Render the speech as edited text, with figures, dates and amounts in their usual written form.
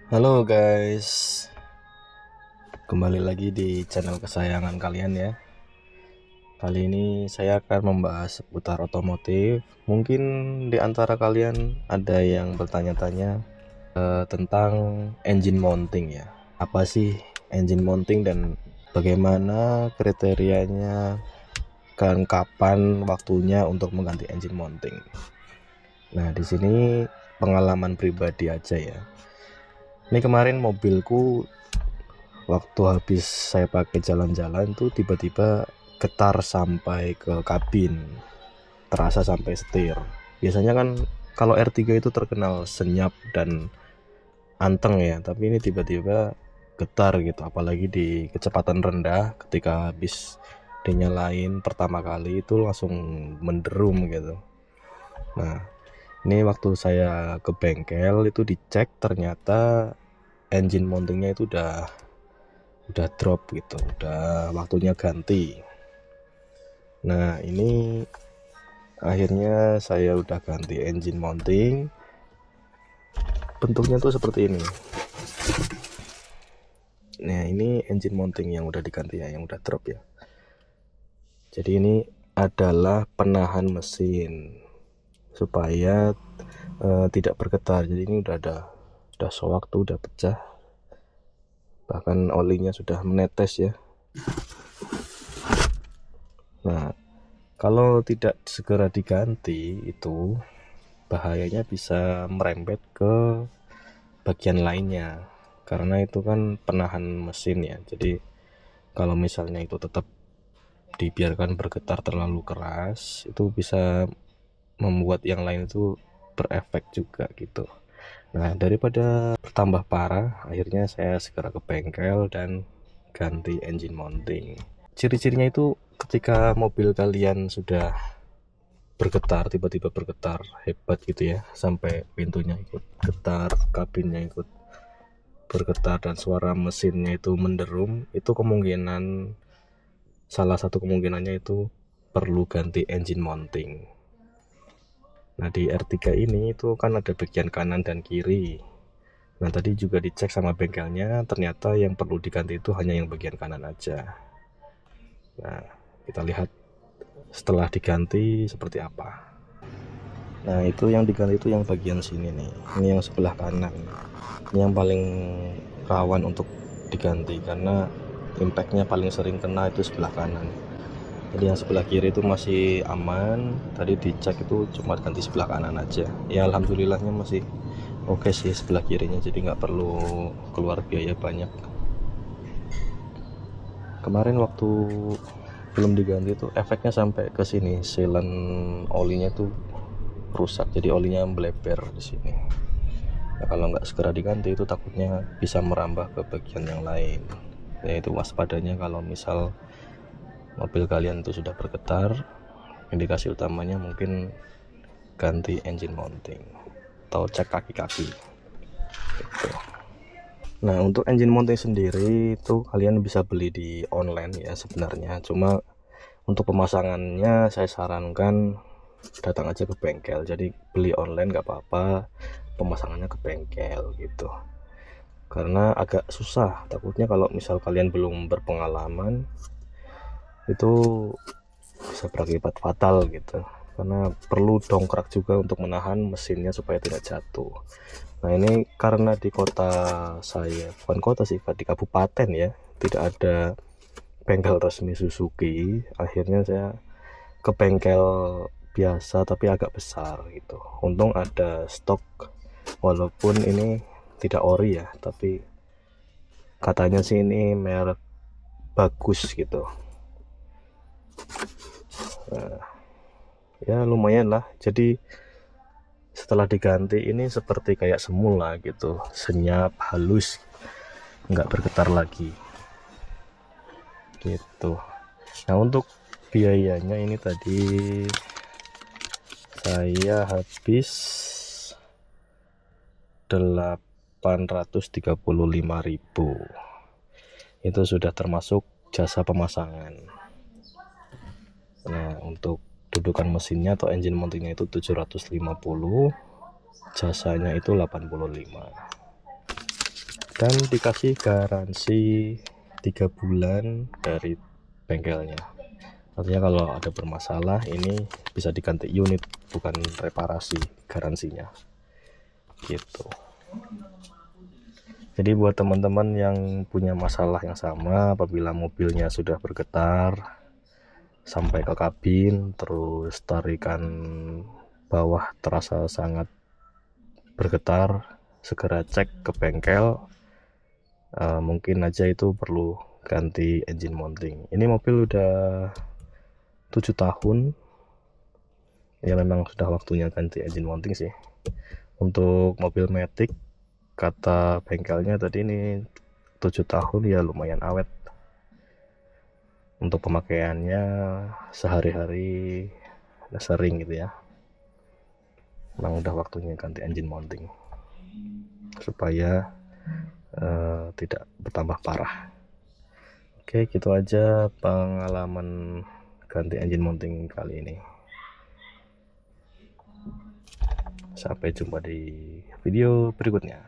Halo guys, kembali lagi di channel kesayangan kalian ya. Kali ini saya akan membahas seputar otomotif. Mungkin di antara kalian ada yang bertanya-tanya tentang engine mounting ya. Apa sih engine mounting dan bagaimana kriterianya dan kapan waktunya untuk mengganti engine mounting. Nah, di sini pengalaman pribadi aja ya. Ini kemarin mobilku waktu habis saya pakai jalan-jalan tuh tiba-tiba getar sampai ke kabin, terasa sampai setir. Biasanya kan kalau R3 itu terkenal senyap dan anteng ya, tapi ini tiba-tiba getar gitu, apalagi di kecepatan rendah. Ketika habis dinyalain pertama kali itu langsung menderum gitu. Nah, ini waktu saya ke bengkel itu dicek, ternyata engine mountingnya itu udah drop gitu, udah waktunya ganti. Nah, ini akhirnya saya udah ganti engine mounting. Bentuknya tuh seperti ini. Nah, ini engine mounting yang udah diganti ya, yang udah drop ya. Jadi ini adalah penahan mesin supaya tidak bergetar. Jadi ini udah sewaktu udah pecah, bahkan olinya sudah menetes ya. Nah, kalau tidak segera diganti itu bahayanya bisa merembet ke bagian lainnya, karena itu kan penahan mesin ya. Jadi kalau misalnya itu tetap dibiarkan bergetar terlalu keras, itu bisa membuat yang lain itu berefek juga gitu. Nah, daripada bertambah parah, akhirnya saya segera ke bengkel dan ganti engine mounting. Ciri-cirinya itu ketika mobil kalian sudah bergetar, tiba-tiba bergetar hebat gitu ya, sampai pintunya ikut getar, kabinnya ikut bergetar, dan suara mesinnya itu menderum, itu kemungkinan, salah satu kemungkinannya itu perlu ganti engine mounting. Nah, di R3 ini itu kan ada bagian kanan dan kiri. Nah, tadi juga dicek sama bengkelnya, ternyata yang perlu diganti itu hanya yang bagian kanan aja. Nah, kita lihat setelah diganti seperti apa. Nah, itu yang diganti itu yang bagian sini nih. Ini yang sebelah kanan. Ini yang paling rawan untuk diganti karena impactnya paling sering kena itu sebelah kanan. Jadi yang sebelah kiri itu masih aman. Tadi dicek itu cuma ganti sebelah kanan aja. Ya alhamdulillahnya masih oke sih sebelah kirinya, jadi nggak perlu keluar biaya banyak. Kemarin waktu belum diganti itu efeknya sampai ke sini, sealant olinya tuh rusak, jadi olinya melebar di sini. Nah, kalau nggak segera diganti itu takutnya bisa merambah ke bagian yang lain. Yaitu waspadanya kalau misal mobil kalian itu sudah bergetar, indikasi utamanya mungkin ganti engine mounting atau cek kaki-kaki gitu. Nah, untuk engine mounting sendiri itu kalian bisa beli di online ya sebenarnya, cuma untuk pemasangannya saya sarankan datang aja ke bengkel. Jadi beli online nggak apa-apa, pemasangannya ke bengkel gitu, karena agak susah. Takutnya kalau misal kalian belum berpengalaman itu bisa berakibat fatal gitu, karena perlu dongkrak juga untuk menahan mesinnya supaya tidak jatuh. Nah, ini karena di kota saya, bukan kota sih, di kabupaten ya, tidak ada bengkel resmi Suzuki. Akhirnya saya ke bengkel biasa tapi agak besar gitu. Untung ada stok, walaupun ini tidak ori ya, tapi katanya sih ini merek bagus gitu. Nah, ya lumayan lah. Jadi setelah diganti ini seperti kayak semula gitu, senyap, halus, nggak bergetar lagi gitu. Nah, untuk biayanya ini tadi saya habis 835.000. Itu sudah termasuk jasa pemasangan. Nah, untuk dudukan mesinnya atau engine mountingnya itu 750, jasanya itu 85. dan dikasih garansi 3 bulan dari bengkelnya. Artinya kalau ada bermasalah ini bisa diganti unit, bukan reparasi garansinya gitu. Jadi buat teman-teman yang punya masalah yang sama, apabila mobilnya sudah bergetar sampai ke kabin, terus tarikan bawah terasa sangat bergetar, segera cek ke bengkel. Mungkin aja itu perlu ganti engine mounting. Ini mobil udah 7 tahun ya, memang sudah waktunya ganti engine mounting sih. Untuk mobil Matic kata bengkelnya tadi ini 7 tahun ya, lumayan awet. Untuk pemakaiannya sehari-hari sering gitu ya, memang udah waktunya ganti engine mounting supaya tidak bertambah parah. Oke, gitu aja pengalaman ganti engine mounting kali ini. Sampai jumpa di video berikutnya.